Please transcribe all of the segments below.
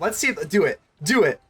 Let's see if do it. Do it.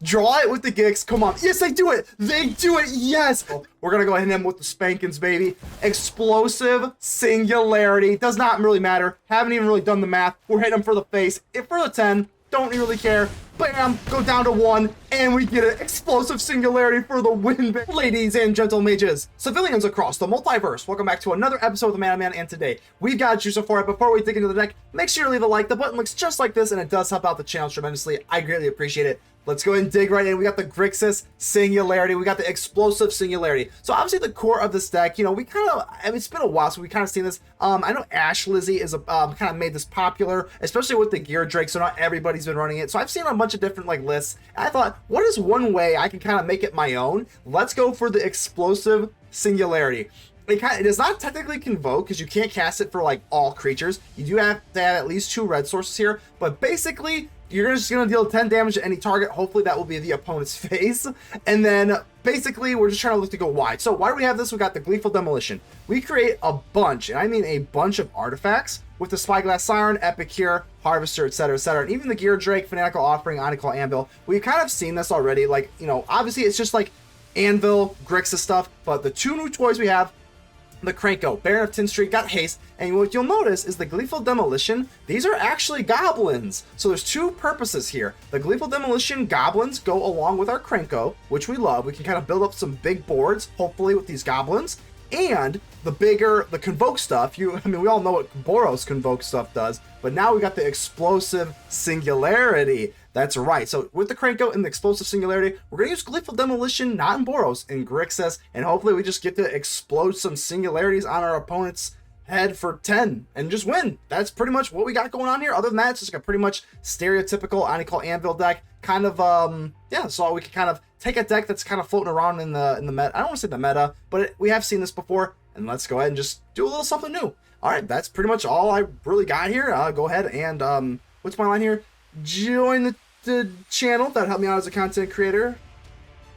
Draw it with the Gix. Come on. Yes, they do it. They do it. Yes. We're going to go ahead and hit them with the spankings, baby. Explosive Singularity. Does not really matter. Haven't even really done the math. We're hitting them for the face. If for the 10, don't really care. Bam. Go down to 1. And we get it. Explosive Singularity for the win. Ladies and gentle mages, civilians across the multiverse, welcome back to another episode of the Man. And today, we've got a juicer for it. Before we dig into the deck, make sure to leave a like. The button looks just like this, and it does help out the channel tremendously. I greatly appreciate it. Let's go ahead and dig right in. We got the Grixis Singularity. We got the Explosive Singularity. So obviously the core of this deck, you know, we kind of, I mean, it's been a while, so we kind of seen this. I know Ash Lizzie is kind of made this popular, especially with the Geardrake, so not everybody's been running it. So I've seen a bunch of different like lists, and I thought, what is one way I can kind of make it my own? Let's go for the Explosive Singularity. It does not technically convoke because you can't cast it for like all creatures. You do have to have at least 2 red sources here, but basically you're just going to deal 10 damage to any target. Hopefully that will be the opponent's face. And then basically we're just trying to look to go wide. So why do we have this? We got the Gleeful Demolition. We create a bunch, and I mean a bunch of artifacts with the Spyglass Siren, Epicure, Harvester, etc., etc., and even the Geardrake, Fanatical Offering, Oni-Cult Anvil. We've kind of seen this already. Like, you know, obviously it's just like Anvil, Grixis stuff, but the 2 new toys we have, the Krenko, Baron of Tin Street, got haste, and what you'll notice is the Gleeful Demolition, these are actually goblins. So there's 2 purposes here. The Gleeful Demolition goblins go along with our Krenko, which we love. We can kind of build up some big boards, hopefully, with these goblins. And the Convoke stuff, I mean, we all know what Boros Convoke stuff does, but now we got the Explosive Singularity. That's right. So with the Krenko and the Explosive Singularity, we're going to use Gleeful Demolition, not in Boros, in Grixis, and hopefully we just get to explode some Singularities on our opponent's head for 10 and just win. That's pretty much what we got going on here. Other than that, it's just like a pretty much stereotypical Oni-Cult Anvil deck. Kind of, yeah, so we can kind of take a deck that's kind of floating around in the meta. I don't want to say the meta, but we have seen this before, and let's go ahead and just do a little something new. All right, that's pretty much all I really got here. Go ahead and, what's my line here? Join the channel. That would help me out as a content creator.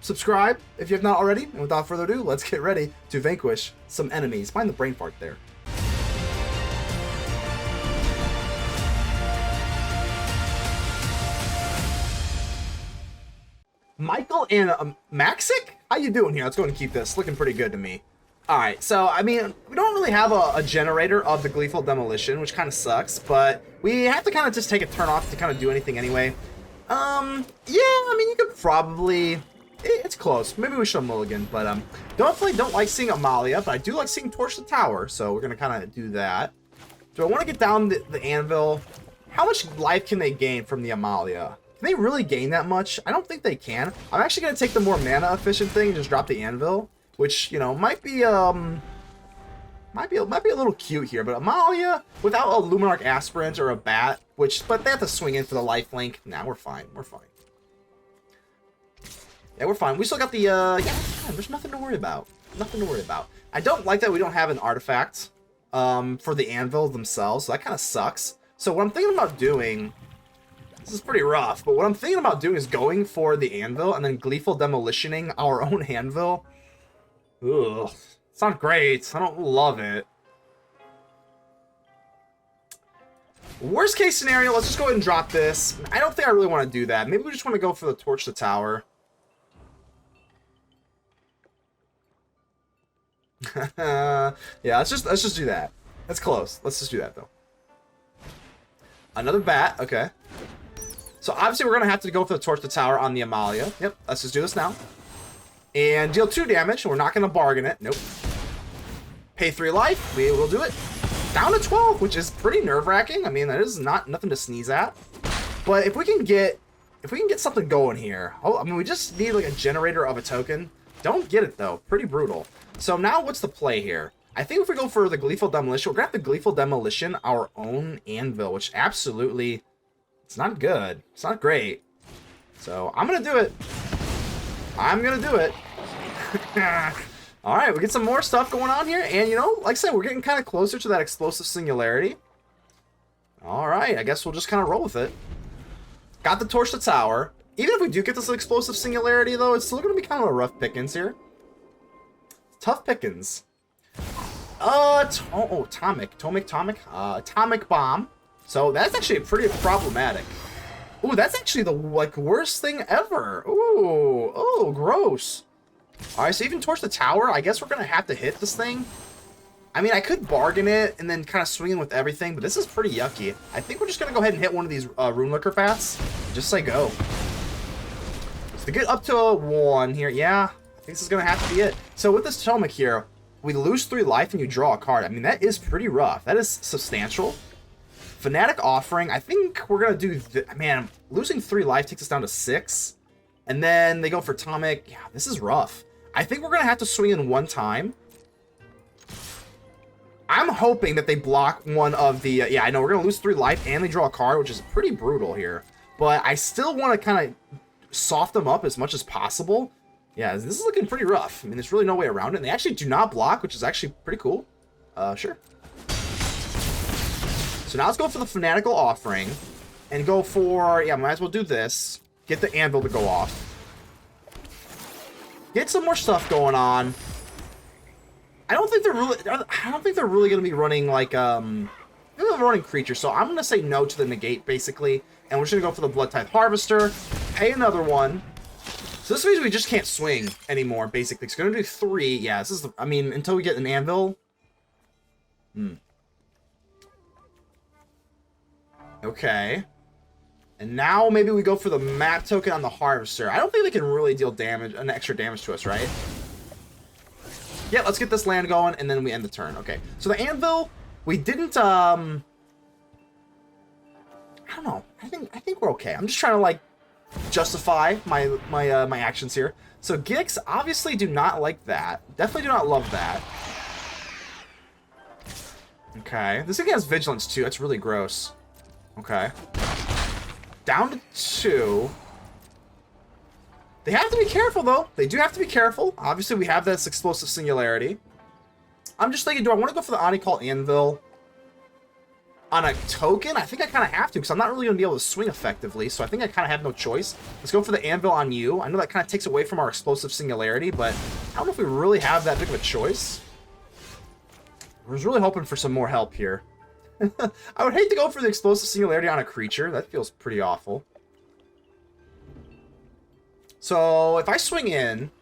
Subscribe if you have not already. And without further ado, let's get ready to vanquish some enemies. Mind the brain fart there. Michael and Maxic? How you doing here? Let's go and keep this. Looking pretty good to me. Alright, so, I mean, we don't really have a generator of the Gleeful Demolition, which kind of sucks, but we have to kind of just take a turn off to kind of do anything anyway. Yeah, I mean, you could probably... It's close. Maybe we should mulligan, but, definitely don't like seeing Amalia, but I do like seeing Torch the Tower, so we're gonna kind of do that. Do I want to get down the Anvil? How much life can they gain from the Amalia? Can they really gain that much? I don't think they can. I'm actually gonna take the more mana efficient thing and just drop the Anvil, which, you know, might be a little cute here, but Amalia without a Luminarch Aspirant or a Bat, but they have to swing in for the lifelink. Nah, we're fine. We're fine. Yeah, we're fine. We still got the yeah, there's nothing to worry about. Nothing to worry about. I don't like that we don't have an artifact for the Anvil themselves, so that kind of sucks. So what I'm thinking about doing, this is pretty rough, but what I'm thinking about doing is going for the Anvil and then Gleeful Demolitioning our own Anvil. Ugh. It's not great. I don't love it. Worst case scenario, let's just go ahead and drop this. I don't think I really want to do that. Maybe we just want to go for the Torch the Tower. Yeah, let's just do that. That's close. Let's just do that though. Another bat. Okay. So obviously we're gonna have to go for the Torch the Tower on the Amalia. Yep. Let's just do this now. And deal 2 damage. We're not going to bargain it. Nope. Pay 3 life. We will do it. Down to 12, which is pretty nerve-wracking. I mean, that is nothing to sneeze at. But if we can get something going here. Oh, I mean, we just need like a generator of a token. Don't get it though. Pretty brutal. So now what's the play here? I think if we go for the Gleeful Demolition, we're going to have the Gleeful Demolition our own Anvil, which absolutely, it's not good. It's not great. So I'm going to do it. I'm gonna do it. Alright, we get some more stuff going on here, and you know, like I said, we're getting kind of closer to that Explosive Singularity. Alright, I guess we'll just kind of roll with it. Got the Torch the Tower. Even if we do get this Explosive Singularity, though, it's still gonna be kind of a rough pickings here. Tough pickings. Atomic Bomb. So that's actually pretty problematic. Ooh, that's actually the, like, worst thing ever. Ooh, oh, gross. All right, so even Torch the Tower, I guess we're going to have to hit this thing. I mean, I could bargain it and then kind of swing in with everything, but this is pretty yucky. I think we're just going to go ahead and hit one of these Runelurker bats. Just say go. So to get up to a 1 here, yeah, I think this is going to have to be it. So with this Tomic here, we lose 3 life and you draw a card. I mean, that is pretty rough. That is substantial. Fanatic Offering, I think we're going to do... Man, losing 3 life takes us down to 6. And then they go for Tomic. Yeah, this is rough. I think we're going to have to swing in 1 time. I'm hoping that they block one of the... yeah, I know we're going to lose 3 life and they draw a card, which is pretty brutal here. But I still want to kind of soft them up as much as possible. Yeah, this is looking pretty rough. I mean, there's really no way around it. And they actually do not block, which is actually pretty cool. Sure. So now let's go for the Fanatical Offering. And go for... yeah, might as well do this. Get the Anvil to go off. Get some more stuff going on. I don't think they're really going to be running like they're running creatures, so I'm going to say no to the negate basically, and we're just going to go for the Bloodtithe Harvester, pay another one. So this means we just can't swing anymore basically. It's going to do 3. Yeah, this is the, I mean, until we get an Anvil. Okay. And now maybe we go for the map token on the Harvester. I don't think they can really deal damage, an extra damage to us, right? Yeah, let's get this land going, and then we end the turn. Okay, so the Anvil, we didn't, I don't know. I think we're okay. I'm just trying to, like, justify my actions here. So Gix obviously do not like that. Definitely do not love that. Okay, this thing has Vigilance, too. That's really gross. Okay. Down to 2. They have to be careful, though. They do have to be careful. Obviously, we have this Explosive Singularity. I'm just thinking, do I want to go for the Oni-Cult Anvil on a token? I think I kind of have to, because I'm not really going to be able to swing effectively, so I think I kind of have no choice. Let's go for the Anvil on you. I know that kind of takes away from our Explosive Singularity, but I don't know if we really have that big of a choice. I was really hoping for some more help here. I would hate to go for the Explosive Singularity on a creature. That feels pretty awful. So, if I swing in...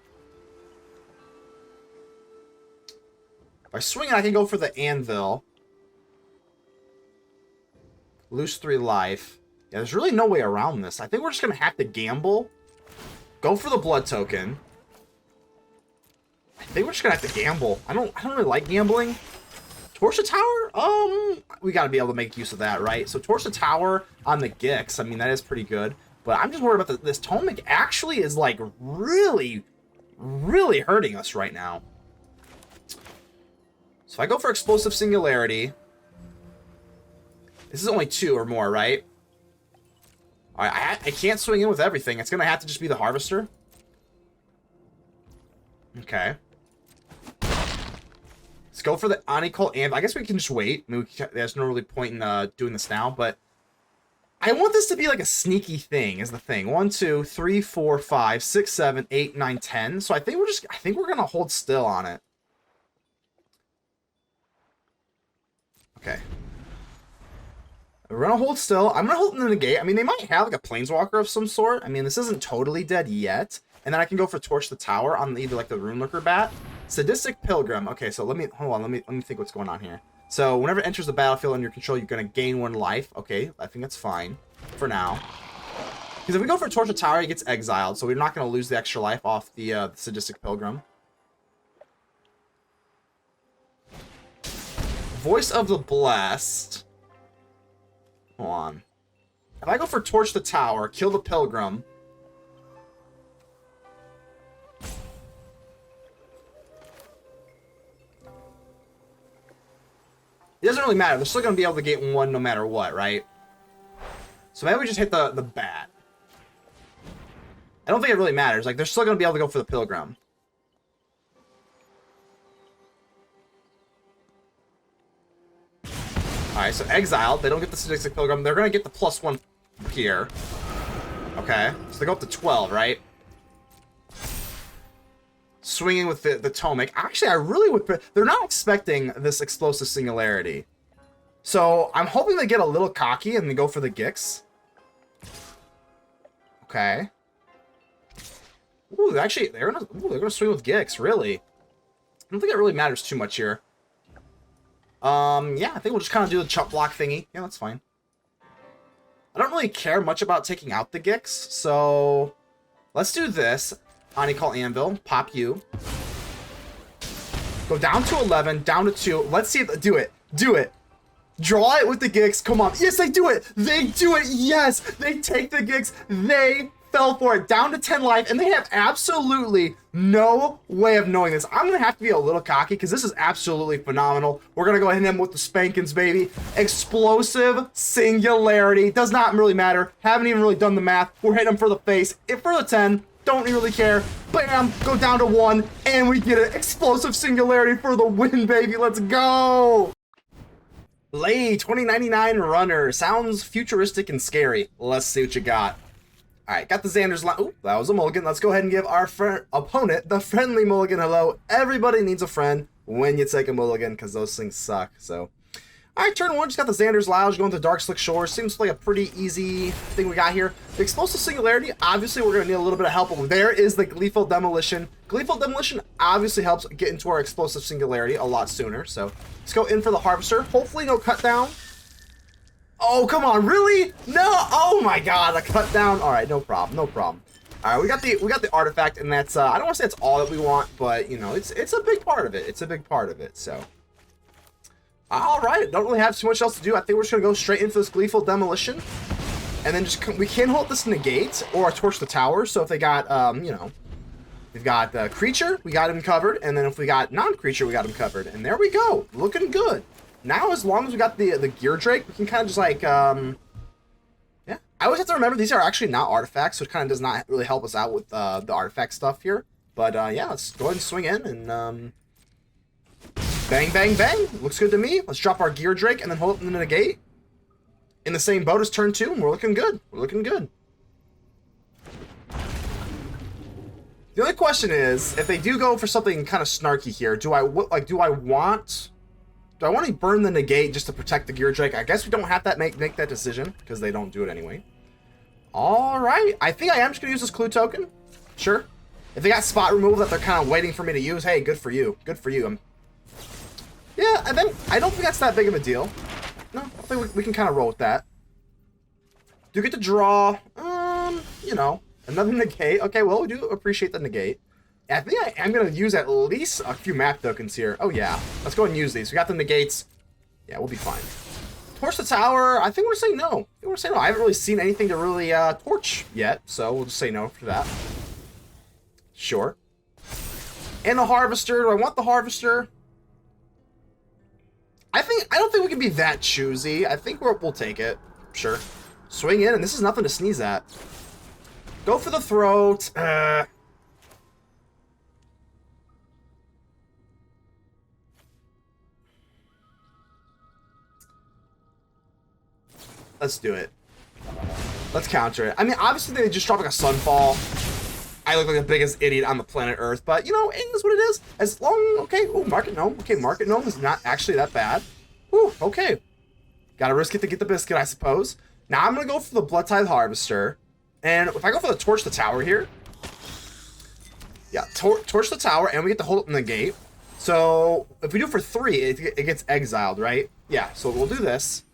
I can go for the Anvil. Lose 3 life. Yeah, there's really no way around this. I think we're just going to have to gamble. Go for the blood token. I think we're just going to have to gamble. I don't really like gambling. Torch the Tower? We got to be able to make use of that, right? So, Torch the Tower on the Gix. I mean, that is pretty good. But I'm just worried about this. Tomic actually is, like, really, really hurting us right now. So if I go for Explosive Singularity... This is only 2 or more, right? Alright, I can't swing in with everything. It's going to have to just be the Harvester. Okay. Let's go for the Oni-Cult Anvil. I guess we can just wait. I mean, there's no really point in doing this now, but... I want this to be like a sneaky thing, is the thing. 1, 2, 3, 4, 5, 6, 7, 8, 9, 10. So I think we're gonna hold still on it. Okay. We're gonna hold still. I'm gonna hold in the negate. I mean, they might have like a planeswalker of some sort. I mean, this isn't totally dead yet. And then I can go for Torch the Tower on either like the Runelurker bat. Sadistic Pilgrim. Okay, so hold on, let me think what's going on here. So, whenever it enters the battlefield under your control, you're going to gain 1 life. Okay, I think that's fine for now. Because if we go for Torch the Tower, he gets exiled, so we're not going to lose the extra life off the Sadistic Pilgrim. Voice of the Blessed. Hold on. If I go for Torch the Tower, kill the Pilgrim... It doesn't really matter. They're still going to be able to get 1 no matter what, right? So maybe we just hit the bat. I don't think it really matters. Like, they're still going to be able to go for the Pilgrim. Alright, so exiled. They don't get the Sadistic Pilgrim. They're going to get the +1 here. Okay. So they go up to 12, right? Swinging with the Tomic. Actually, I really would... They're not expecting this Explosive Singularity. So, I'm hoping they get a little cocky and they go for the Gix. Okay. Ooh, actually, they're gonna swing with Gix, really. I don't think it really matters too much here. Yeah, I think we'll just kind of do the chump block thingy. Yeah, that's fine. I don't really care much about taking out the Gix, so let's do this. Oni-Cult Anvil, pop you. Go down to 11, down to 2. Let's see if do it. Do it. Draw it with the Gix. Come on. Yes, they do it. They do it. Yes, they take the Gix. They fell for it. Down to 10 life, and they have absolutely no way of knowing this. I'm going to have to be a little cocky because this is absolutely phenomenal. We're going to go ahead and hit him with the spankings, baby. Explosive Singularity. Does not really matter. Haven't even really done the math. We're hitting him for the face. If for the 10, don't really care. Bam! Go down to 1, and we get it. Explosive Singularity for the win, baby. Let's go! Lay 2099 runner. Sounds futuristic and scary. Let's see what you got. Alright, got the Xander's line. Ooh, that was a mulligan. Let's go ahead and give our opponent the friendly mulligan hello. Everybody needs a friend when you take a mulligan, because those things suck. So, alright, turn 1, just got the Xander's Lounge going to Darkslick Shores. Seems like a pretty easy thing we got here. The Explosive Singularity, obviously we're going to need a little bit of help. There is the Gleeful Demolition. Gleeful Demolition obviously helps get into our Explosive Singularity a lot sooner. So, let's go in for the Harvester. Hopefully no cut down. Oh, come on, really? No! Oh my god, a cut down. Alright, no problem, no problem. Alright, we got the artifact, and that's I don't want to say it's all that we want, but you know, it's a big part of it. It's a big part of it, so. Alright, don't really have too much else to do. I think we're just gonna go straight into this Gleeful Demolition. And then just we can hold this Negate or Torch the Tower. So if they got you know, we've got creature, we got him covered, and then if we got non-creature, we got him covered. And there we go. Looking good. Now, as long as we got the Geardrake, we can kind of just like, yeah. I always have to remember these are actually not artifacts, so it kind of does not really help us out with the artifact stuff here. But yeah, let's go ahead and swing in and bang, bang, bang. Looks good to me. Let's drop our Geardrake and then hold it in the Negate. In the same boat as turn 2, and we're looking good. We're looking good. The only question is, if they do go for something kind of snarky here, do I want to burn the Negate just to protect the Geardrake? I guess we don't have to make that decision, because they don't do it anyway. Alright, I think I am just going to use this clue token. Sure. If they got spot removal that they're kind of waiting for me to use, hey, good for you. Good for you. Yeah, and then I don't think that's that big of a deal. No, I think we can kind of roll with that. Do get to draw, you know, another Negate. Okay, well, we do appreciate the Negate. I think I am going to use at least a few map tokens here. Oh, yeah. Let's go and use these. We got the Negates. Yeah, we'll be fine. Torch the Tower. I think we're saying no. I think we're saying no. I haven't really seen anything to really torch yet, so we'll just say no for that. Sure. And the Harvester. Do I want the Harvester? I don't think we can be that choosy. I think we'll take it. Sure. Swing in, and this is nothing to sneeze at. Go for the throat. Let's do it. Let's counter it. I mean, obviously they just dropped like a Sunfall. I look like the biggest idiot on the planet Earth, but you know, it is what it is. As long, okay, oh, Market Gnome. Okay, Market Gnome is not actually that bad. Ooh, okay. Gotta risk it to get the biscuit, I suppose. Now I'm gonna go for the Bloodtithe Harvester. And if I go for the Torch the Tower here, yeah, Torch the Tower, and we get to hold it in the gate. So if we do it for 3, it gets exiled, right? Yeah, so we'll do this.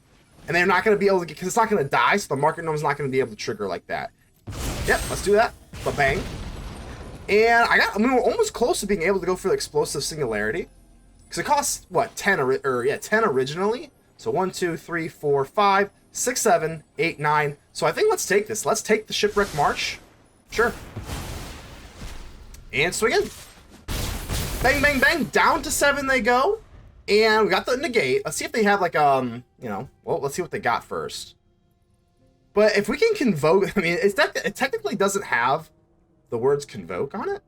And they're not going to be able to get, because it's not going to die, so the Market Gnome's not going to be able to trigger like that. Yep, let's do that. But bang. And we're almost close to being able to go for the Explosive Singularity. Because it costs, what, 10 originally? So 1, 2, 3, 4, 5, 6, 7, 8, 9. So I think let's take this. Let's take the Shipwreck Marsh. Sure. And swing in. Bang, bang, bang. Down to 7 they go. And we got the Negate. Let's see if they have like, you know, well, let's see what they got first. But if we can convoke, I mean, it technically doesn't have the words convoke on it.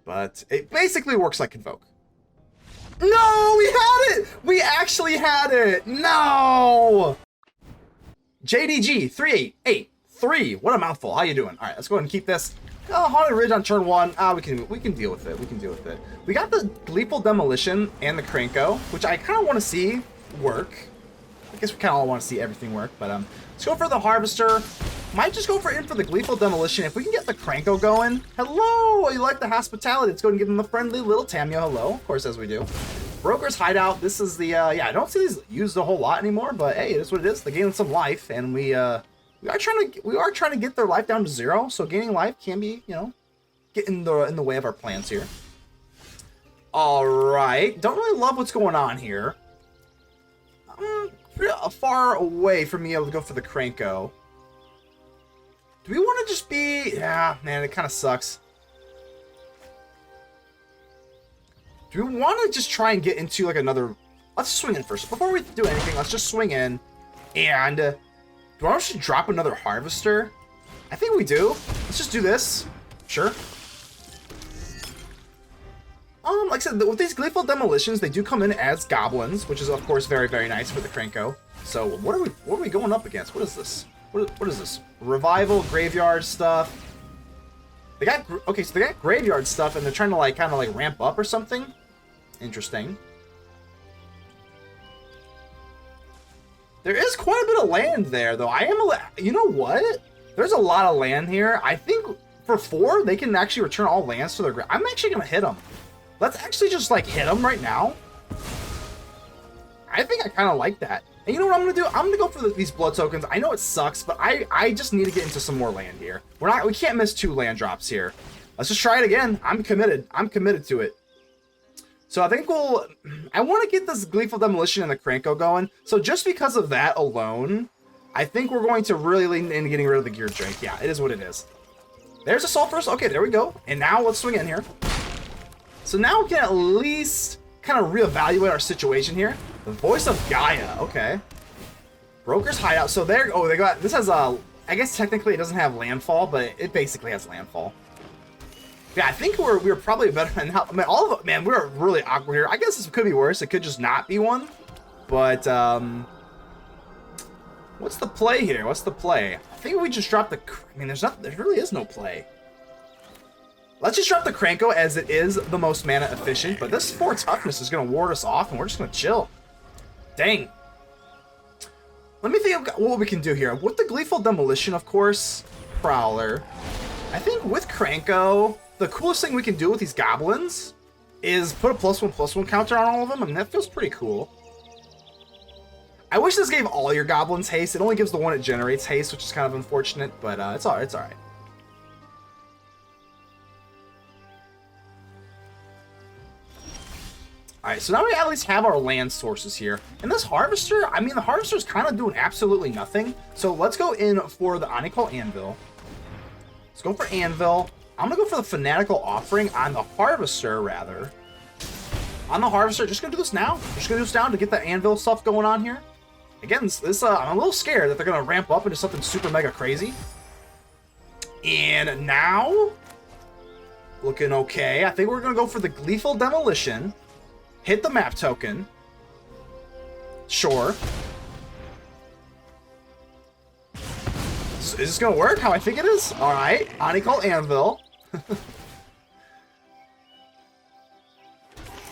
But it basically works like convoke. No, we had it! We actually had it! No! JDG 3883. What a mouthful. How you doing? All right, let's go ahead and keep this. Oh, Haunted Ridge on turn 1. We can deal with it. We can deal with it. We got the Gleeful Demolition and the Krenko, which I kind of want to see work. guess we kind of all want to see everything work, but let's go for the Harvester. Might just go in for the Gleeful Demolition. If we can get the Krenko going. Hello! You like the hospitality. Let's go and give them the friendly little Tamio hello. Of course, as we do. Broker's Hideout. This is the, yeah, I don't see these used a whole lot anymore, but hey, it is what it is. They gain some life, and we are trying to get their life down to 0, so gaining life can be, you know, get in the way of our plans here. Alright. Don't really love what's going on here. Pretty far away from being able to go for the Krenko. Do we want to just be... Yeah, man, it kind of sucks. Do we want to just try and get into, like, another... Let's swing in first. Before we do anything, let's just swing in. And... do I want to drop another Harvester? I think we do. Let's just do this. Sure. Like I said, with these Gleeful Demolitions, they do come in as goblins, which is, of course, very, very nice for the Krenko. So, what are we going up against? What is this? What is this? Revival, graveyard stuff. They got, okay, so they got graveyard stuff, and they're trying to, like, kind of, like, ramp up or something. Interesting. There is quite a bit of land there, though. You know what? There's a lot of land here. I think for 4, they can actually return all lands to their... I'm actually going to hit them. Let's actually just, like, hit them right now. I think I kind of like that. And you know what I'm going to do? I'm going to go for these blood tokens. I know it sucks, but I just need to get into some more land here. We can't miss 2 land drops here. Let's just try it again. I'm committed. I'm committed to it. So I think I want to get this Gleeful Demolition and the Krenko going. So just because of that alone, I think we're going to really lean into getting rid of the Geardrake. Yeah, it is what it is. There's a Sulfurous. Okay, there we go. And now let's swing in here. So now we can at least kind of reevaluate our situation here. The Voice of Gaia. Okay. Broker's Hideout. So there. Oh, they got. This has a. I guess technically it doesn't have landfall, but it basically has landfall. Yeah, I think we're probably better than how. I mean, all of it. Man, we're really awkward here. I guess this could be worse. It could just not be one. But what's the play here? What's the play? I think we just dropped the. I mean, there really is no play. Let's just drop the Krenko as it is the most mana efficient, but this 4 toughness is going to ward us off, and we're just going to chill. Dang. Let me think of what we can do here. With the Gleeful Demolition, of course, Prowler. I think with Krenko, the coolest thing we can do with these goblins is put a +1/+1 counter on all of them. I mean, that feels pretty cool. I wish this gave all your goblins haste. It only gives the one it generates haste, which is kind of unfortunate, but it's all right. Alright, so now we at least have our land sources here. And this Harvester, I mean, the Harvester is kind of doing absolutely nothing. So let's go in for the Oni-Cult Anvil. Let's go for Anvil. I'm going to go for the Fanatical Offering on the Harvester, rather. On the Harvester, just going to do this now. Just going to do this now to get the Anvil stuff going on here. Again, I'm a little scared that they're going to ramp up into something super mega crazy. And now, looking okay. I think we're going to go for the Gleeful Demolition. Hit the map token. Sure. Is this gonna work how I think it is? Alright. Oni-Cult Anvil.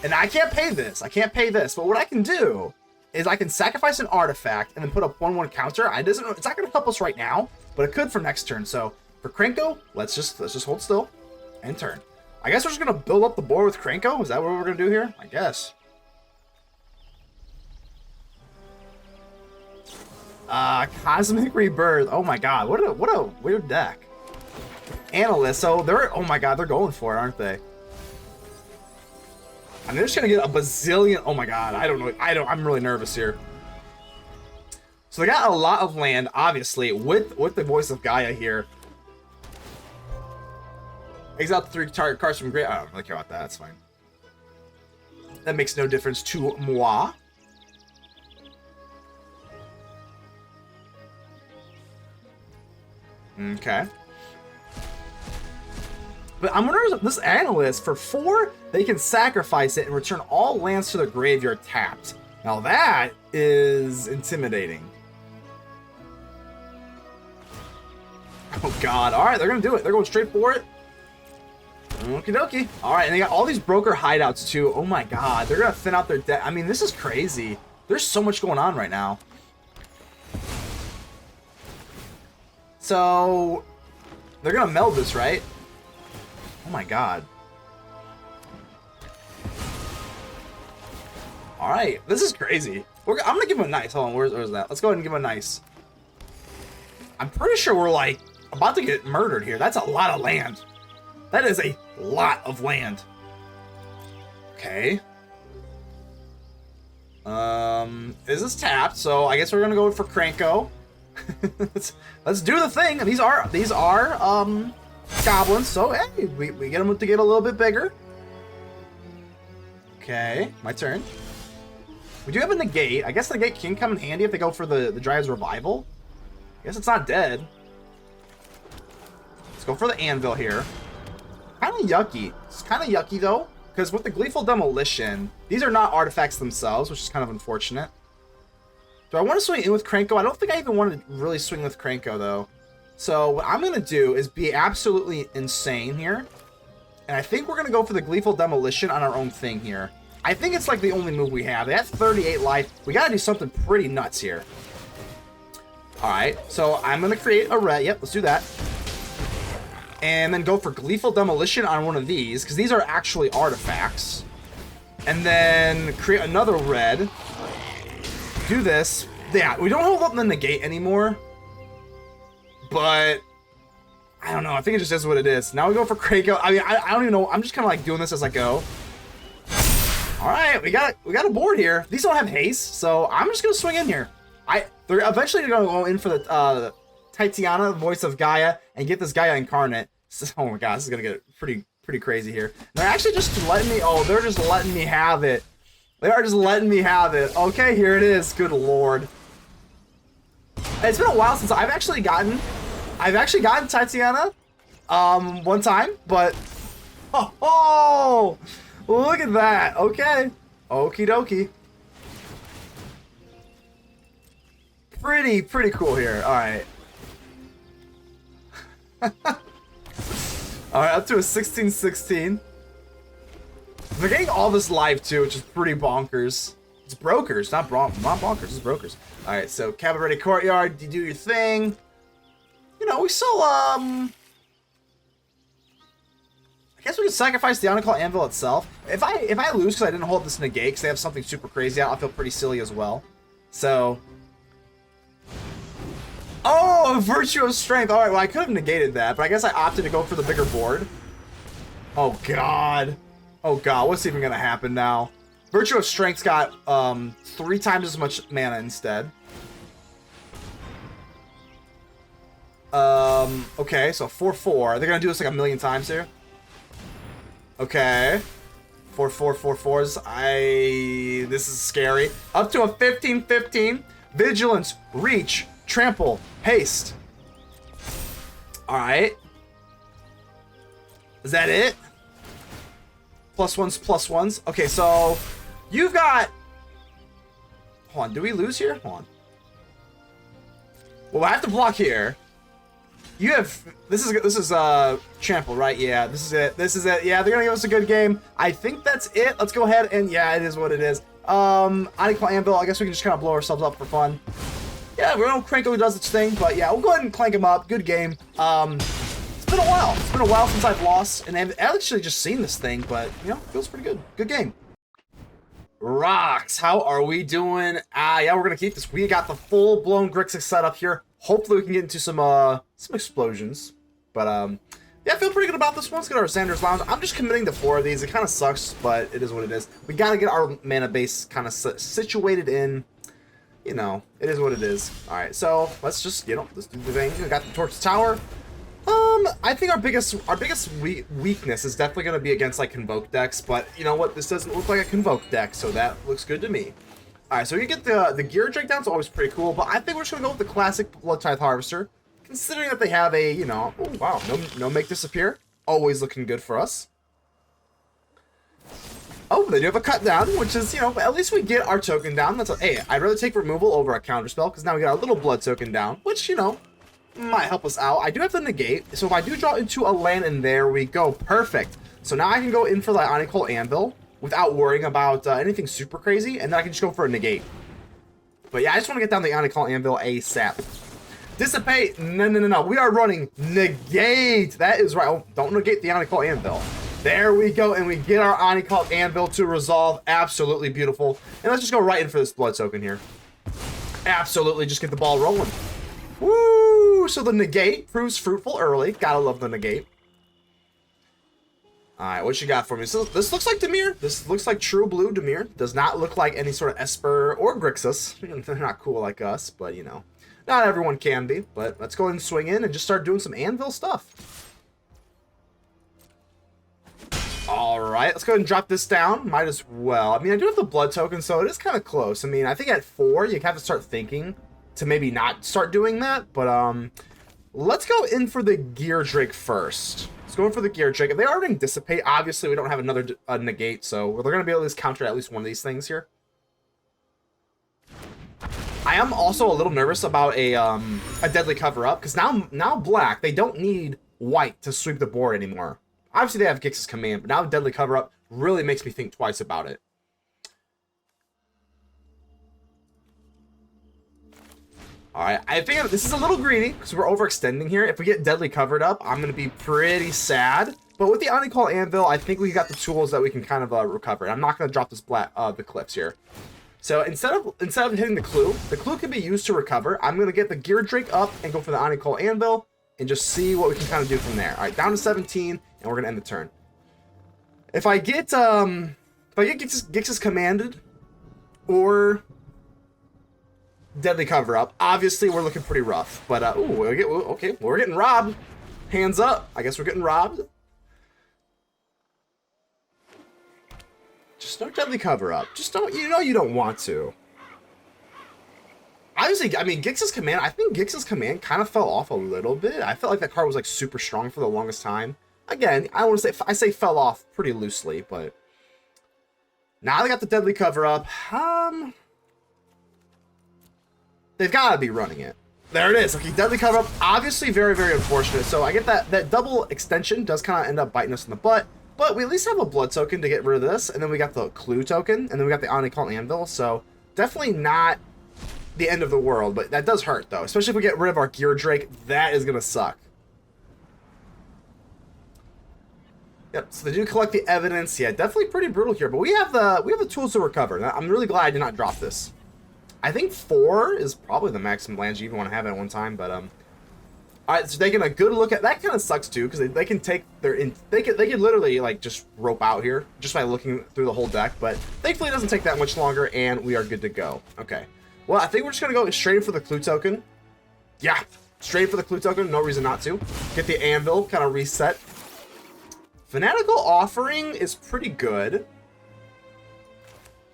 And I can't pay this. I can't pay this. But what I can do is I can sacrifice an artifact and then put a 1/1 counter. It's not gonna help us right now, but it could for next turn. So for Krenko, let's just hold still and turn. I guess we're just going to build up the board with Krenko. Is that what we're going to do here? I guess. Cosmic Rebirth. Oh my god. What a weird deck. Analyst. So oh my god, they're going for it, aren't they? I mean, they're just going to get a bazillion. Oh my god. I don't know. I'm really nervous here. So they got a lot of land, obviously, with the Voice of Gaia here. Exile the 3 target cards from Great. I don't really care about that. That's fine. That makes no difference to moi. Okay. But I'm wondering if this analyst, for 4, they can sacrifice it and return all lands to their graveyard tapped. Now that is intimidating. Oh god. Alright, they're going to do it. They're going straight for it. Okie dokie. Alright, and they got all these broker hideouts too. Oh my god. They're going to thin out their deck. I mean, this is crazy. There's so much going on right now. So they're gonna meld this, right? Oh my god. Alright, this is crazy. I'm gonna give him a nice. Hold on, where's that? Let's go ahead and give him a nice. I'm pretty sure we're like about to get murdered here. That's a lot of land. That is a lot of land. Okay. Is this tapped? So I guess we're gonna go for Krenko. let's do the thing. And these are goblins. So hey, we get them to get a little bit bigger. Okay, my turn. We do have a negate. I guess negate can come in handy if they go for the Dryad's Revival. I guess it's not dead. Let's go for the Anvil here. Kind of yucky. It's kind of yucky though, because with the Gleeful Demolition, these are not artifacts themselves, which is kind of unfortunate. Do I want to swing in with Krenko? I don't think I even want to really swing with Krenko though. So what I'm going to do is be absolutely insane here. And I think we're going to go for the Gleeful Demolition on our own thing here. I think it's like the only move we have. They have 38 life. We got to do something pretty nuts here. Alright, so I'm going to create a red. Yep, let's do that. And then go for Gleeful Demolition on one of these, because these are actually artifacts. And then create another red. Do this. Yeah, we don't hold up the negate anymore. But I don't know. I think it just is what it is. Now we go for Krenko. I mean, I don't even know. I'm just kind of like doing this as I go. All right, we got a board here. These don't have haste, so I'm just gonna swing in here. They're eventually gonna go in for the Titania, Voice of Gaia, and get this Gaia Incarnate. Oh my god, this is gonna get pretty crazy here. They're actually just letting me. Oh, they're just letting me have it. They are just letting me have it. Okay, here it is. Good lord. It's been a while since I've actually gotten Titania one time, but oh, look at that. Okay. Okie dokie. Pretty cool here. All right. All right, up to a 16-16. They're getting all this live too, which is pretty bonkers. It's brokers, not bonkers. It's brokers. All right, so Cavalry Courtyard, you do your thing. You know, we still I guess we can sacrifice the Oni-Cult Anvil itself. If I lose because I didn't hold this negate because they have something super crazy out, I'll feel pretty silly as well. So, oh, Virtue of Strength. All right, well I could have negated that, but I guess I opted to go for the bigger board. Oh god, what's even gonna happen now? Virtue of Strength's got 3 times as much mana instead. Okay, so 4/4. They're gonna do this like a million times here. Okay. 4/4/4/4s. This is scary. Up to a 15/15. Vigilance, Reach, Trample, Haste. Alright. Is that it? +1s. Okay, so you've got. Hold on, do we lose here? Hold on. Well, I have to block here. You have this is Trample, right? Yeah, this is it. Yeah, they're gonna give us a good game. I think that's it. Let's go ahead and yeah, it is what it is. Oni-Cult Anvil, I guess we can just kind of blow ourselves up for fun. Yeah, we don't Krenko does its thing, but yeah, we'll go ahead and clank him up. Good game. It's been a while. It's been a while since I've lost, and I've actually just seen this thing, but you know, feels pretty good. Good game. Rocks, how are we doing? Yeah, we're gonna keep this. We got the full-blown Grixis setup here. Hopefully we can get into some explosions. But yeah, I feel pretty good about this one. Let's get our Xander's Lounge. I'm just committing to 4 of these. It kind of sucks, but it is what it is. We gotta get our mana base kind of situated in. You know, it is what it is. All right, so let's just, you know, let's do the thing. We got the Torch Tower. I think our biggest weakness is definitely going to be against like Convoke decks, but you know what? This doesn't look like a Convoke deck, so that looks good to me. All right, so we get the Geardrake down. It's always pretty cool, but I think we're just going to go with the classic Bloodtithe Harvester, considering that they have a, you know, oh wow, no make disappear. Always looking good for us. Oh, they do have a cut down, which is, you know, at least we get our token down. That's hey, I'd rather take removal over a counterspell because now we got our little blood token down, which, you know, might help us out. I do have the negate, so if I do draw into a land, and there we go, perfect. So now I can go in for the Oni-Cult Anvil without worrying about anything super crazy, and then I can just go for a negate. But yeah, I just want to get down the Oni-Cult Anvil ASAP. Dissipate. No. We are running Negate. That is right. Oh, don't negate the Oni-Cult Anvil. There we go, and we get our Oni-Cult Anvil to resolve. Absolutely beautiful. And let's just go right in for this blood token here. Absolutely, just get the ball rolling. Woo! So the Negate proves fruitful early. Gotta love the Negate. Alright, what you got for me? So this looks like Dimir. This looks like true blue Dimir. Does not look like any sort of Esper or Grixis. They're not cool like us, but you know. Not everyone can be, but let's go ahead and swing in and just start doing some Anvil stuff. Alright, let's go ahead and drop this down. Might as well. I mean, I do have the blood token, so it is kind of close. I mean, I think at 4, you have to start thinking to maybe not start doing that. But, let's go in for the Geardrake first. Let's go in for the Geardrake. If they are going to dissipate, obviously we don't have another negate, so they're going to be able to counter at least one of these things here. I am also a little nervous about a deadly cover-up, because now black, they don't need white to sweep the board anymore. Obviously, they have Grixis command, but now deadly cover-up really makes me think twice about it. Alright, I think this is a little greedy, because we're overextending here. If we get deadly covered up, I'm going to be pretty sad. But with the Oni-Cult Anvil, I think we got the tools that we can kind of recover. And I'm not going to drop this the cliffs here. So instead of hitting the clue can be used to recover. I'm going to get the Geardrake up and go for the Oni-Cult Anvil and just see what we can kind of do from there. Alright, down to 17. And we're gonna end the turn. If I get Grixis commanded or deadly cover up, obviously we're looking pretty rough. But okay, we're getting robbed. Hands up. I guess we're getting robbed. Just don't deadly cover up. Just don't. You don't want to. Obviously, I mean Grixis command. I think Grixis command kind of fell off a little bit. I felt like that card was like super strong for the longest time. Again, I say fell off pretty loosely, but now they got the deadly cover up. They've got to be running it. There it is. Okay, deadly cover up. Obviously, very, very unfortunate. So I get that double extension does kind of end up biting us in the butt, but we at least have a blood token to get rid of this, and then we got the clue token, and then we got the Oni-Cult Anvil. So definitely not the end of the world, but that does hurt though, especially if we get rid of our Geardrake. That is gonna suck. Yep, so they do collect the evidence. Yeah, definitely pretty brutal here, but we have the tools to recover. I'm really glad I did not drop this. I think 4 is probably the maximum lands you even want to have at one time, but alright, so taking a good look at that kind of sucks too, because they can take they can literally like just rope out here just by looking through the whole deck, but thankfully it doesn't take that much longer and we are good to go. Okay. Well, I think we're just gonna go straight in for the clue token. Yeah, straight for the clue token, no reason not to. Get the anvil, kind of reset. Fanatical Offering is pretty good.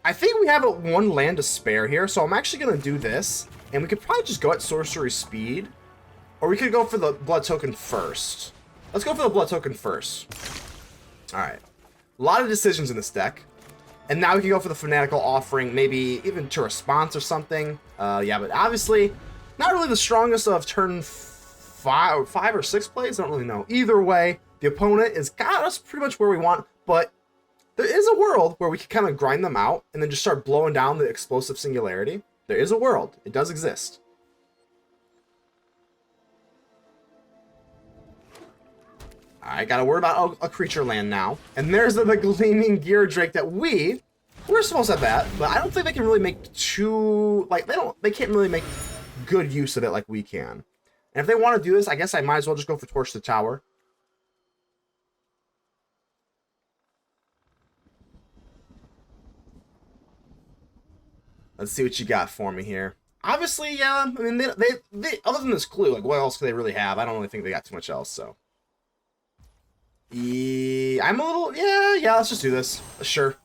I think we have one land to spare here, so I'm actually going to do this. And we could probably just go at sorcery speed. Or we could go for the blood token first. Let's go for the blood token first. Alright. A lot of decisions in this deck. And now we can go for the Fanatical Offering, maybe even to response or something. Yeah, but obviously, not really the strongest of turn 5 or 6 plays. I don't really know. Either way, the opponent has got us pretty much where we want, but there is a world where we can kind of grind them out and then just start blowing down the Explosive Singularity. There is a world. It does exist. I gotta worry about a creature land now. And there's the Gleaming Geardrake that we're supposed to have that, but I don't think they can really make they can't really make good use of it like we can. And if they want to do this, I guess I might as well just go for Torch the Tower. Let's see what you got for me here. Obviously, yeah, I mean, they other than this clue, like, what else do they really have? I don't really think they got too much else, so. Yeah, let's just do this. Sure.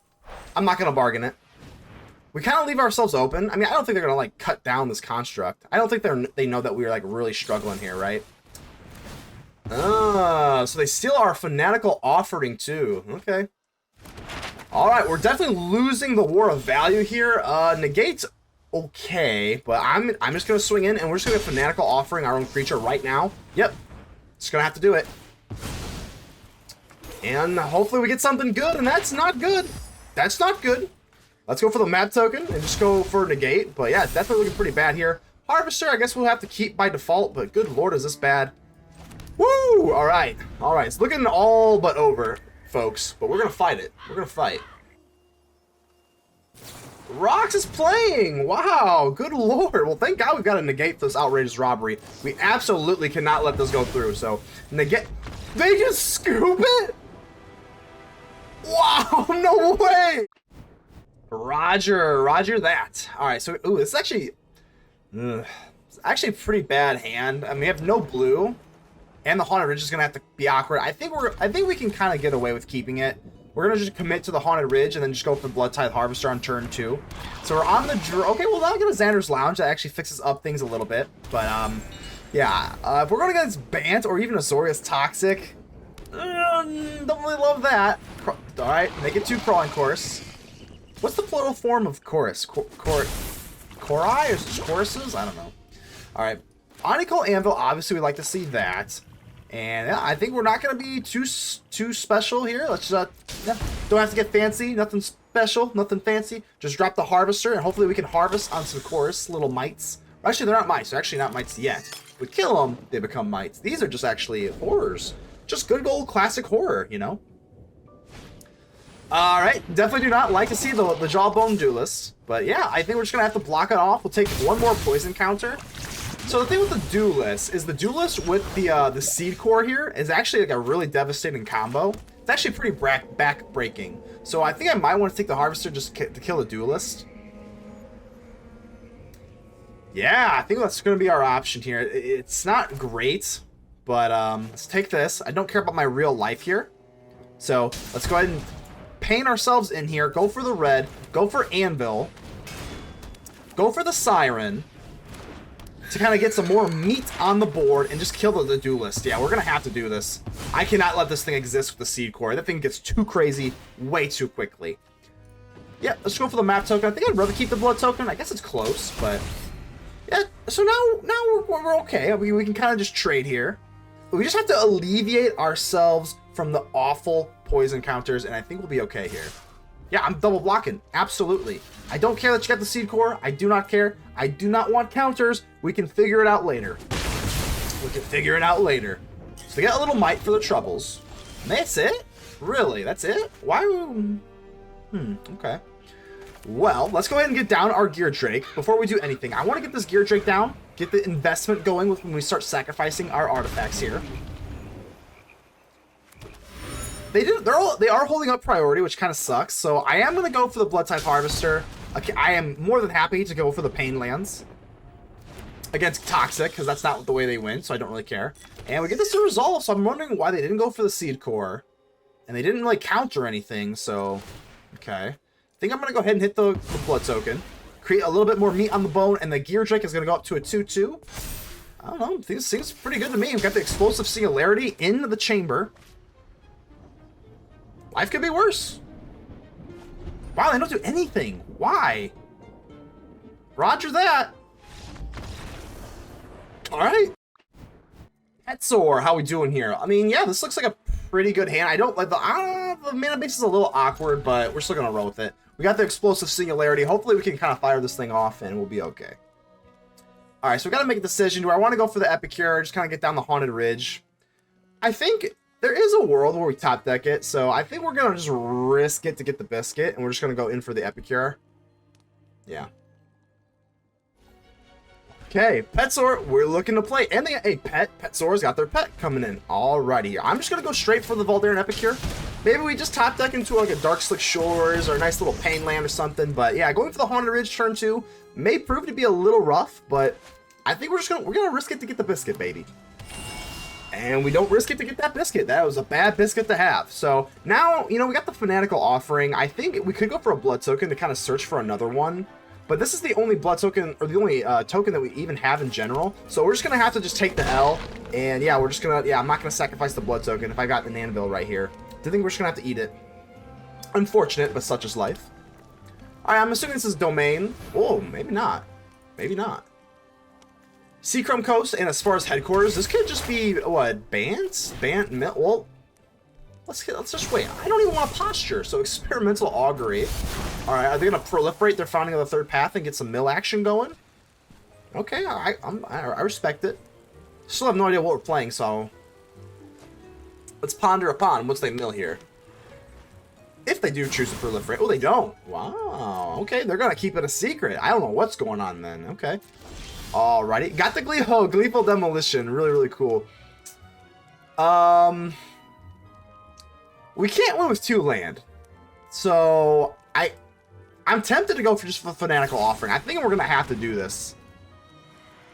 I'm not going to bargain it. We kind of leave ourselves open. I mean, I don't think they're going to, like, cut down this construct. I don't think they know that we're, like, really struggling here, right? So they steal our Fanatical Offering, too. Okay. Alright, we're definitely losing the war of value here. Negate's okay, but I'm just going to swing in, and we're just going to Fanatical Offering our own creature right now. Yep. Just going to have to do it. And hopefully we get something good, and that's not good. That's not good. Let's go for the map token and just go for Negate. But yeah, it's definitely looking pretty bad here. Harvester, I guess we'll have to keep by default, but good lord, is this bad. Woo! Alright. Alright, it's looking all but over, folks. But we're gonna fight it. We're gonna fight. Rox is playing! Wow, good lord. Well, thank God we've got to negate this outrageous robbery. We absolutely cannot let this go through, so negate... They just scoop it? Wow, no way! Roger that. Alright, so, ooh, it's actually... it's actually a pretty bad hand. I mean, we have no blue, and the Haunted Ridge is gonna have to be awkward. I think we can kind of get away with keeping it. We're gonna just commit to the Haunted Ridge and then just go for Bloodtithe Harvester on turn 2. So we're on the draw. Okay, well, that'll get a Xander's Lounge. That actually fixes up things a little bit. But yeah, if we're going against Bant or even Azorius Toxic, don't really love that. All right, make it 2 Crawling Course. What's the plural form of chorus? Cori or choruses? I don't know. All right, Oni-Cult Anvil. Obviously, we like to see that. And yeah, I think we're not going to be too special here. Let's just, yeah, don't have to get fancy. Nothing special, nothing fancy. Just drop the Harvester, and hopefully we can harvest on some chorus little mites. Actually, they're not mites. They're actually not mites yet. We kill them, they become mites. These are just actually horrors. Just good old classic horror, you know? Alright, definitely do not like to see the Jawbone Duelist. But yeah, I think we're just going to have to block it off. We'll take one more poison counter. So the thing with the Duelist is the Duelist with the Seed Core here is actually like a really devastating combo. It's actually pretty back-breaking. So I think I might want to take the Harvester just to kill the Duelist. Yeah, I think that's going to be our option here. It's not great, but let's take this. I don't care about my real life here. So let's go ahead and paint ourselves in here. Go for the red. Go for Anvil. Go for the Siren. To kind of get some more meat on the board and just kill the Duelist. Yeah, we're going to have to do this. I cannot let this thing exist with the Seed Core. That thing gets too crazy way too quickly. Yeah, let's go for the map token. I think I'd rather keep the blood token. I guess it's close, but... yeah, so now we're okay. We can kind of just trade here. We just have to alleviate ourselves from the awful poison counters, and I think we'll be okay here. Yeah, I'm double blocking. Absolutely. I don't care that you got the Seed Core. I do not care. I do not want counters. We can figure it out later. We can figure it out later. So they got a little might for the troubles. And that's it? Really? That's it? Why? Okay. Well, let's go ahead and get down our Geardrake before we do anything. I want to get this Geardrake down, get the investment going with when we start sacrificing our artifacts here. They are holding up priority, which kind of sucks. So I am going to go for the Bloodtithe Harvester. Okay, I am more than happy to go for the Pain Lands against Toxic, because that's not the way they win, so I don't really care. And we get this to resolve, so I'm wondering why they didn't go for the Seed Core. And they didn't really counter anything, so... okay. I think I'm going to go ahead and hit the Blood Token. Create a little bit more meat on the bone, and the Geardrake is going to go up to a 2-2. I don't know, this seems pretty good to me. We've got the Explosive Singularity in the chamber. Life could be worse. Wow, they don't do anything. Why? Roger that. All right. Petzor, how we doing here? I mean, yeah, this looks like a pretty good hand. I don't like the mana base is a little awkward, but we're still gonna roll with it. We got the Explosive Singularity. Hopefully, we can kind of fire this thing off, and we'll be okay. All right, so we got to make a decision. Do I want to go for the Epicure? Just kind of get down the Haunted Ridge. I think there is a world where we top deck it, so I think we're gonna just risk it to get the biscuit, and we're just gonna go in for the Epicure. Yeah. Okay, Petzor, we're looking to play, and they got a Petzor's got their pet coming in. Alrighty, I'm just gonna go straight for the Voldaren Epicure. Maybe we just top deck into like a Darkslick Shores or a nice little Pain Land or something. But yeah, going for the Haunted Ridge turn 2 may prove to be a little rough, but I think we're gonna risk it to get the biscuit, baby. And we don't risk it to get that biscuit. That was a bad biscuit to have. So now, you know, we got the Fanatical Offering. I think we could go for a blood token to kind of search for another one. But this is the only blood token, or the only token that we even have in general. So we're just going to have to just take the L. And yeah, we're just going to, yeah, I'm not going to sacrifice the blood token if I got the Anvil right here. I think we're just going to have to eat it. Unfortunate, but such is life. All right, I'm assuming this is Domain. Oh, maybe not. Maybe not. Seacrum Coast, and as far as headquarters, this could just be, what, Bant? Well, let's just wait. I don't even want a posture, so Experimental Augury. All right, are they going to proliferate their Founding of the Third Path and get some mill action going? Okay, I respect it. Still have no idea what we're playing, so let's ponder upon what's they mill here. If they do choose to proliferate. Oh, they don't. Wow. Okay, they're gonna keep it a secret. I don't know what's going on then. Okay. Alrighty. Got the Gleeful Demolition. Really, really cool. We can't win with 2 land. So I'm tempted to go for just the Fanatical Offering. I think we're gonna have to do this.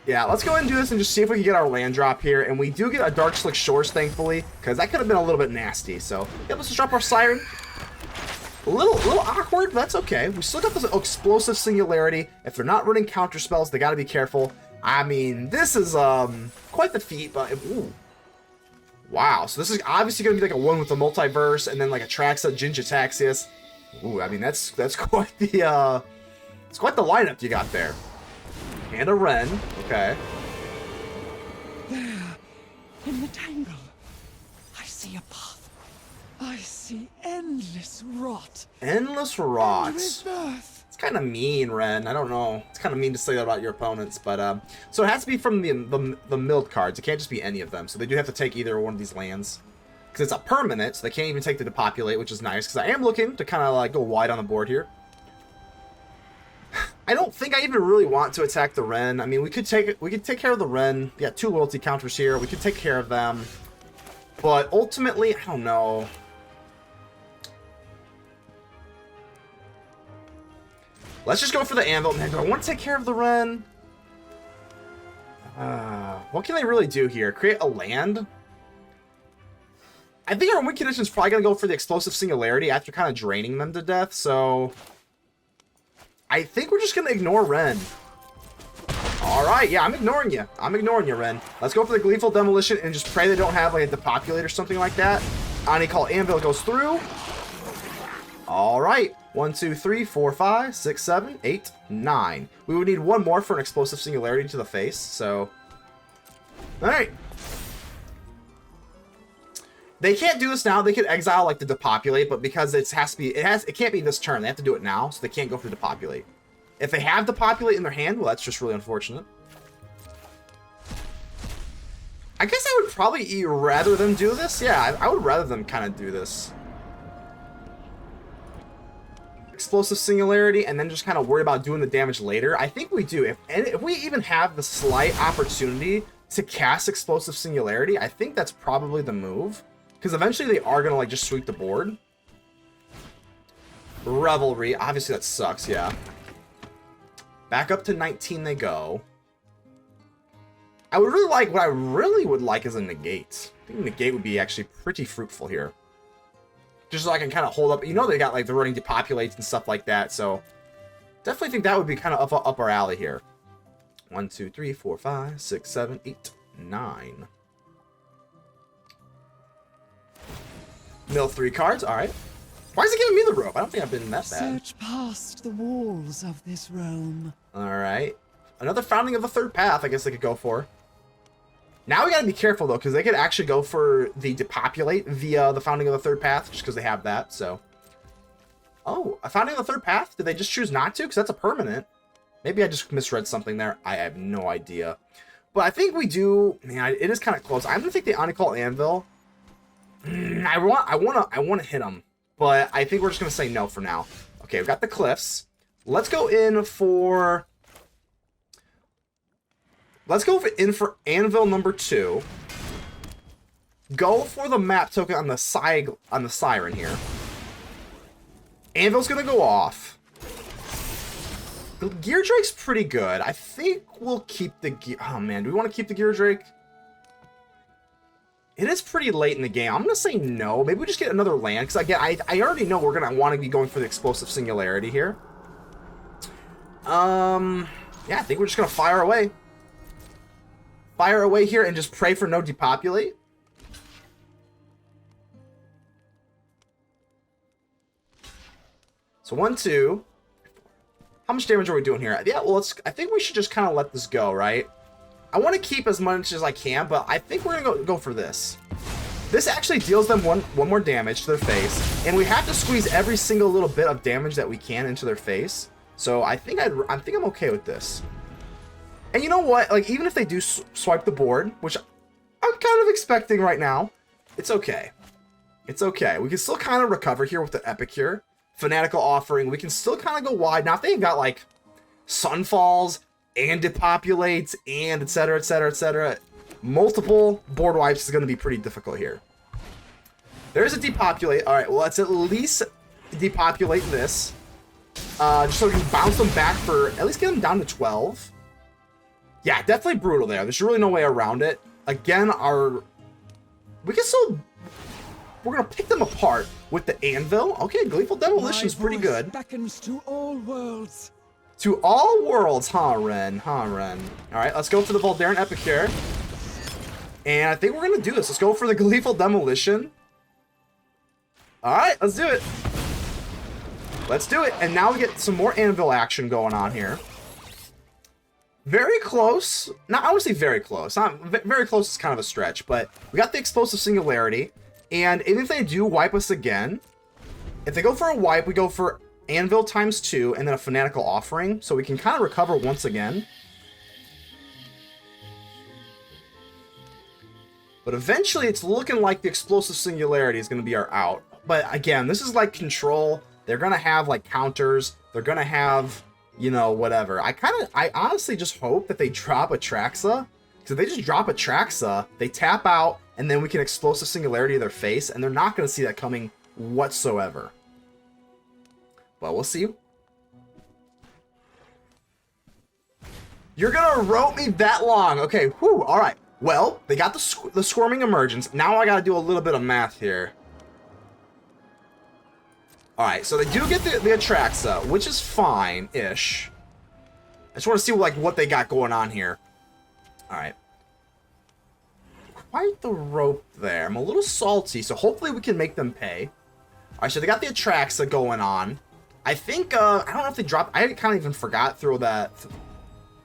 Yeah, let's go ahead and do this and just see if we can get our land drop here. And we do get a Darkslick Shores, thankfully, because that could have been a little bit nasty. So, yeah, let's just drop our Siren. A little awkward, but that's okay. We still got this Explosive Singularity. If they're not running counter spells, they got to be careful. I mean, this is quite the feat, but ooh. Wow. So this is obviously going to be like a one with the multiverse, and then like a Traxa, Jin-Gitaxias. Ooh, I mean that's quite the it's quite the lineup you got there. And a Wrenn. Okay. There, in the tangle, I see a path. I see endless rot. Endless rot. Rebirth. It's kind of mean, Wrenn. I don't know. It's kind of mean to say that about your opponents, but so it has to be from the milled cards. It can't just be any of them. So they do have to take either one of these lands. Because it's a permanent, so they can't even take the Depopulate, which is nice. Because I am looking to kind of like go wide on the board here. I don't think I even really want to attack the Wrenn. I mean, we could take care of the Wrenn. We got 2 loyalty counters here. We could take care of them. But ultimately, I don't know. Let's just go for the Anvil. Man, do I want to take care of the Wrenn? What can they really do here? Create a land? I think our win condition is probably going to go for the Explosive Singularity after kind of draining them to death, so I think we're just going to ignore Wrenn. Alright, yeah, I'm ignoring you. I'm ignoring you, Wrenn. Let's go for the Gleeful Demolition and just pray they don't have like a Depopulate or something like that. Oni-Cult Anvil goes through. Alright. 1, 2, 3, 4, 5, 6, 7, 8, 9. We would need 1 more for an Explosive Singularity to the face, so alright. They can't do this now. They could exile like the Depopulate, but because it can't be this turn. They have to do it now, so they can't go for Depopulate. If they have Depopulate in their hand, well, that's just really unfortunate. I guess I would probably rather them do this. Yeah, I would rather them kind of do this. Explosive Singularity, and then just kind of worry about doing the damage later. I think we do. If we even have the slight opportunity to cast Explosive Singularity, I think that's probably the move. Because eventually they are going to like just sweep the board. Revelry. Obviously that sucks, yeah. Back up to 19 they go. I would really like, what I really would like is a Negate. I think Negate would be actually pretty fruitful here. Just so I can kind of hold up. You know they got like the running Depopulates and stuff like that, so definitely think that would be kind of up our alley here. 1, 2, 3, 4, 5, 6, 7, 8, 9. Mill 3 cards, alright. Why is it giving me the rope? I don't think I've been that bad. Search past the walls of this realm. Alright. Another Founding of the Third Path, I guess they could go for. Now we gotta be careful though, because they could actually go for the Depopulate via the Founding of the Third Path, just because they have that, so. Oh, a Founding of the Third Path? Did they just choose not to? Because that's a permanent. Maybe I just misread something there. I have no idea. But I think we do. Man, it is kind of close. I'm gonna take the Oni-Cult Anvil. I want to hit them, but I think we're just gonna say no for now. Okay, we've got the Cliffs. Let's go in for. Let's go in for Anvil number 2. Go for the map token on the Siren here. Anvil's gonna go off. The Geardrake's pretty good. I think we'll keep the oh man, do we want to keep the Geardrake? It is pretty late in the game. I'm gonna say no. Maybe we just get another land, because again, I already know we're gonna want to be going for the Explosive Singularity here. Yeah, I think we're just gonna fire away. Fire away here and just pray for no Depopulate. So 1, 2. How much damage are we doing here? Yeah, well, I think we should just kind of let this go, right? I want to keep as much as I can, but I think we're going to go for this. This actually deals them one more damage to their face, and we have to squeeze every single little bit of damage that we can into their face. So I think I'm okay with this. And you know what? Like, even if they do swipe the board, which I'm kind of expecting right now, it's okay. It's okay. We can still kind of recover here with the Epicure. Fanatical Offering. We can still kind of go wide. Now, if they've got, like, Sunfalls and Depopulates and etc., etc., etc., multiple board wipes is going to be pretty difficult here. There's a Depopulate. All right, well, let's at least depopulate this. Just so we can bounce them back for, at least get them down to 12. Yeah, definitely brutal there. There's really no way around it. Again, we can still, we're going to pick them apart with the Anvil. Okay, Gleeful Demolition is pretty good. Beckons to all worlds. To all worlds, huh, Ren? Huh, Ren? All right, let's go for the Voldaren Epicure. And I think we're going to do this. Let's go for the Gleeful Demolition. All right, let's do it. Let's do it. And now we get some more Anvil action going on here. Very close. Not, I would say very close. Not very close is kind of a stretch, but we got the Explosive Singularity. And if they do wipe us again, if they go for a wipe, we go for Anvil ×2 and then a Fanatical Offering. So we can kind of recover once again. But eventually it's looking like the Explosive Singularity is going to be our out. But again, this is like control. They're going to have like counters. They're going to have, you know, whatever. I honestly just hope that they drop Atraxa. Because if they just drop Atraxa, they tap out, and then we can Explosive Singularity to their face, and they're not going to see that coming whatsoever. But we'll see. You're going to rope me that long. Okay, whew, all right. Well, they got the Squirming Emergence. Now I got to do a little bit of math here. Alright, so they do get the Atraxa, which is fine-ish. I just want to see like what they got going on here. Alright. Quite the rope there. I'm a little salty, so hopefully we can make them pay. Alright, so they got the Atraxa going on. I think, I don't know if they dropped... I kind of even forgot through the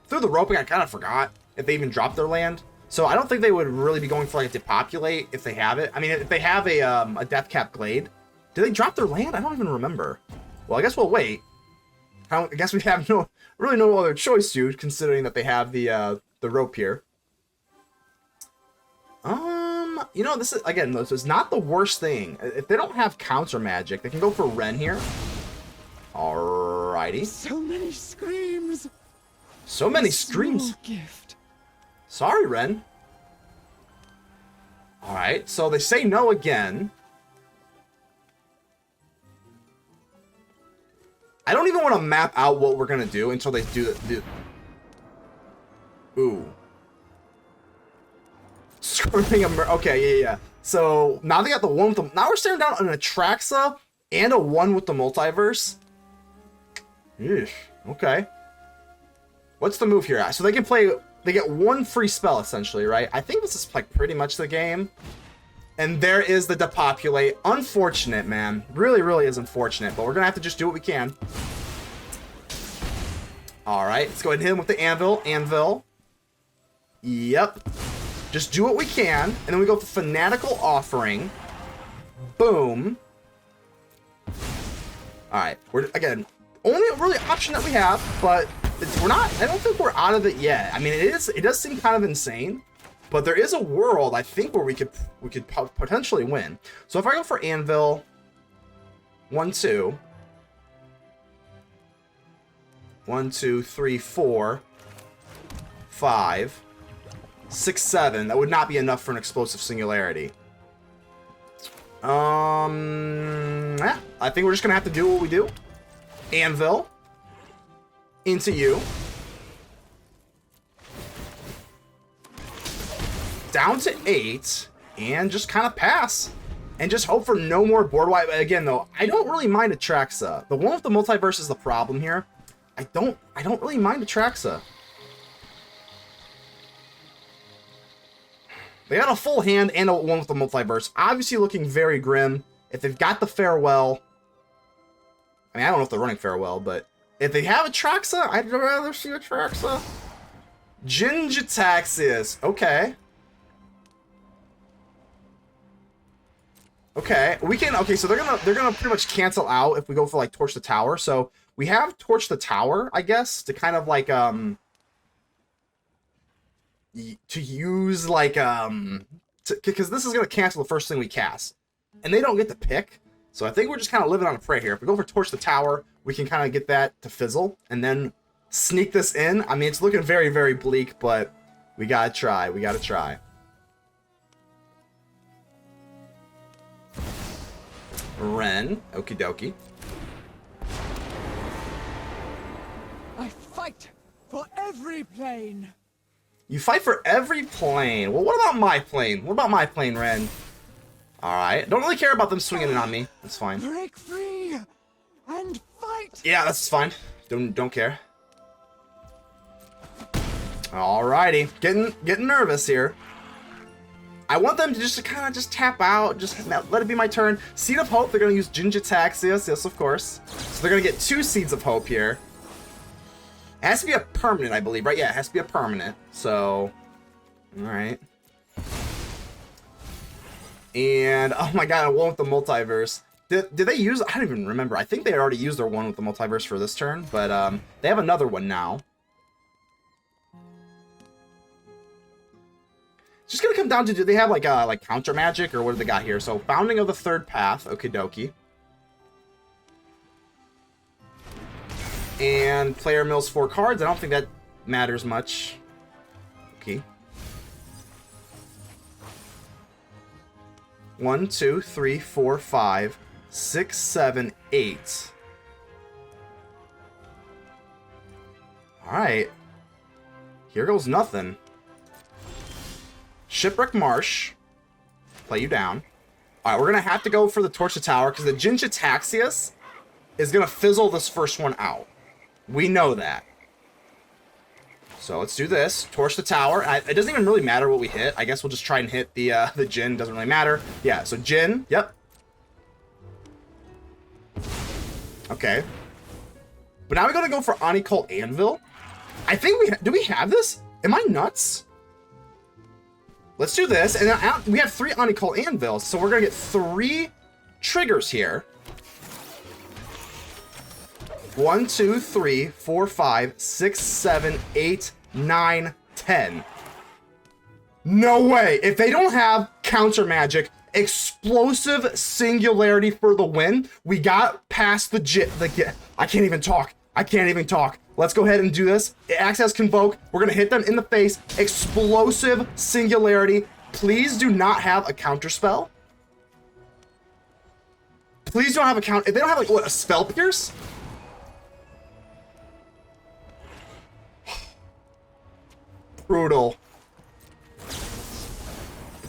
roping, I kind of forgot if they even dropped their land. So I don't think they would really be going for like a Depopulate if they have it. I mean, if they have a Deathcap Glade... Did they drop their land? I don't even remember. Well, I guess we'll wait. I guess we have really no other choice, dude, considering that they have the rope here. You know, this is not the worst thing. If they don't have counter magic, they can go for Ren here. Alrighty. So many screams. So many screams. Gift. Sorry, Ren. Alright, so they say no again. I don't even want to map out what we're going to do until they do it. Ooh. Okay, yeah. So, now they got the one with the... Now we're staring down an Atraxa and a one with the Multiverse. Eesh, okay. What's the move here? So they can play... They get one free spell, essentially, right? I think this is, like, pretty much the game. And there is the Depopulate. Unfortunate, man. Really, really is unfortunate. But we're going to have to just do what we can. Alright, let's go ahead and hit him with the Anvil. Yep. Just do what we can. And then we go for Fanatical Offering. Boom. Alright, we're, again, only really option that we have. But we're not, I don't think we're out of it yet. I mean, it does seem kind of insane. But there is a world, I think, where we could potentially win. So if I go for Anvil, 1, 2. 1, 2, 3, 4, 5, 6, 7. That would not be enough for an Explosive Singularity. Yeah, I think we're just gonna have to do what we do. Anvil into you. Down to 8, and just kind of pass, and just hope for no more board wipe. Again, though, I don't really mind Atraxa. The one with the Multiverse is the problem here. I don't really mind Atraxa. They got a full hand and a one with the Multiverse. Obviously looking very grim. If they've got the Farewell, I mean, I don't know if they're running Farewell, but if they have Atraxa, I'd rather see Atraxa. Jin-Gitaxias. Okay. Okay, we can. Okay, so they're gonna pretty much cancel out if we go for like Torch the Tower. So we have Torch the Tower, I guess, to kind of like to use like because this is gonna cancel the first thing we cast, and they don't get to pick. So I think we're just kind of living on a prayer here. If we go for Torch the Tower, we can kind of get that to fizzle and then sneak this in. I mean, it's looking very, very bleak, but we gotta try. We gotta try. Ren, okie dokie. I fight for every plane. You fight for every plane. Well, what about my plane? What about my plane, Ren? Alright. Don't really care about them swinging in on me. That's fine. Break free and fight. Yeah, that's fine. Don't care. Alrighty. Getting nervous here. I want them to just kind of just tap out. Just let it be my turn. Seed of Hope. They're going to use Jin-Gitaxias. Yes, of course. So they're going to get 2 Seeds of Hope here. It has to be a permanent, I believe, right? Yeah, it has to be a permanent. So, alright. And, oh my god, I won with the Multiverse. Did they use, I don't even remember. I think they already used their one with the Multiverse for this turn, but they have another one now. It's just gonna come down to, do they have like counter magic, or what do they got here? So, Founding of the Third Path, okie dokie. And player mills 4 cards. I don't think that matters much. Okay. 1, 2, 3, 4, 5, 6, 7, 8. Alright. Here goes nothing. Shipwreck Marsh. Play you down. Alright, we're going to have to go for the Torch the Tower, because the Jin-Gitaxias is going to fizzle this first one out. We know that. So let's do this. Torch the Tower. It doesn't even really matter what we hit. I guess we'll just try and hit the Jin. Doesn't really matter. Yeah, so Jin. Yep. Okay. But now we're going to go for Oni-Cult Anvil. I think do we have this? Am I nuts? Let's do this. And then we have 3 Oni-Cult Anvils. So we're going to get 3 triggers here. 1, 2, 3, 4, 5, 6, 7, 8, 9, 10. No way. If they don't have counter magic, Explosive Singularity for the win. We got past the I can't even talk. I can't even talk. Let's go ahead and do this. It acts as Convoke. We're going to hit them in the face. Explosive Singularity. Please do not have a counter spell. Please don't have a counter. If they don't have, like, what, a Spell Pierce? Brutal.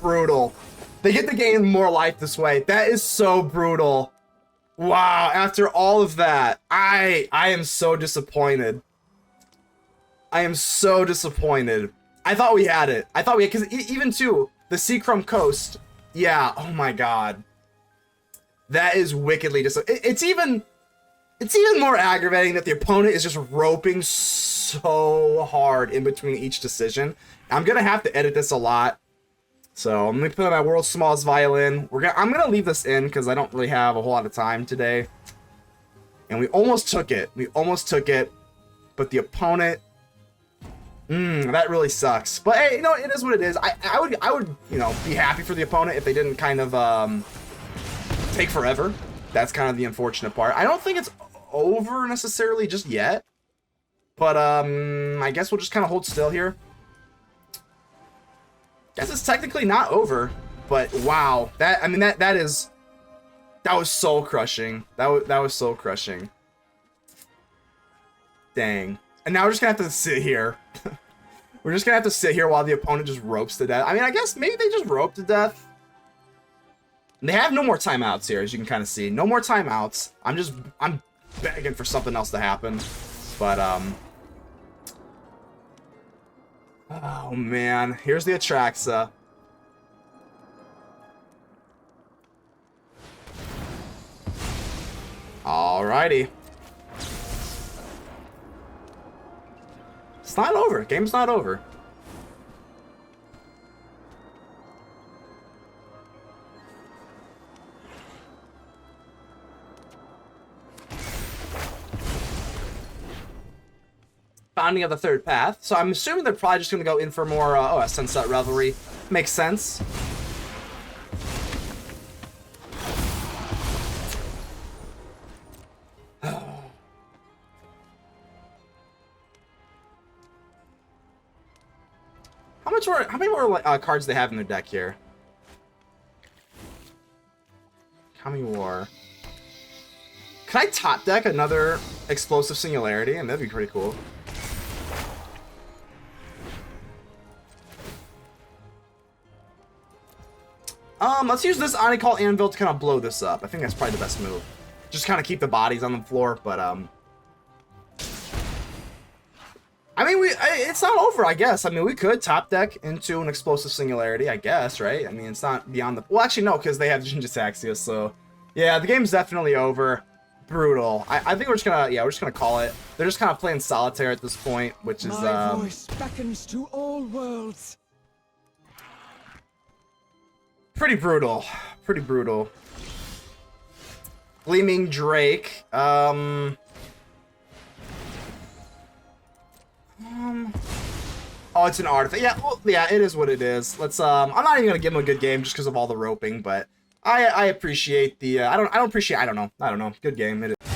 Brutal. They get to gain more life this way. That is so brutal. Wow, after all of that, I am so disappointed. I am so disappointed. I thought we had it. I thought we had, because even too, the Seacrum Coast, yeah, oh my god. That is wickedly it's even more aggravating that the opponent is just roping so hard in between each decision. I'm gonna have to edit this a lot, so I'm gonna put my world's smallest violin. I'm gonna leave this in because I don't really have a whole lot of time today. And we almost took it. But the opponent, that really sucks. But hey, you know, it is what it is. I would you know, be happy for the opponent if they didn't kind of take forever. That's kind of the unfortunate part. I don't think it's over necessarily just yet. But, I guess we'll just kind of hold still here. Guess it's technically not over, but wow. That was soul crushing. That was soul crushing. Dang. And now we're just gonna have to sit here. We're just gonna have to sit here while the opponent just ropes to death. I mean, I guess maybe they just rope to death. They have no more timeouts here, as you can kind of see. No more timeouts. I'm begging for something else to happen. But, oh man, here's the Atraxa. Alrighty. It's not over. Game's not over. Founding of the Third Path. So I'm assuming they're probably just going to go in for more, a Sunset Revelry. Makes sense. How many more cards do they have in their deck here? How many more? Can I top deck another Explosive Singularity? And that'd be pretty cool. Let's use this Oni-Cult Anvil to kind of blow this up. I think that's probably the best move. Just kind of keep the bodies on the floor, but I mean, it's not over, I guess. I mean, we could top deck into an Explosive Singularity, I guess, right? I mean, it's not beyond the... Well, actually, no, because they have Jinjitaxia, so... Yeah, the game's definitely over. Brutal. I think we're just gonna... Yeah, we're just gonna call it. They're just kind of playing solitaire at this point, which is, My voice beckons to all worlds. Pretty brutal. Pretty brutal. Gleaming Drake. Oh, it's an artifact. Yeah, well, yeah, it is what it is. Let's, I'm not even gonna give him a good game just because of all the roping, but I appreciate the, I don't know. Good game. It is.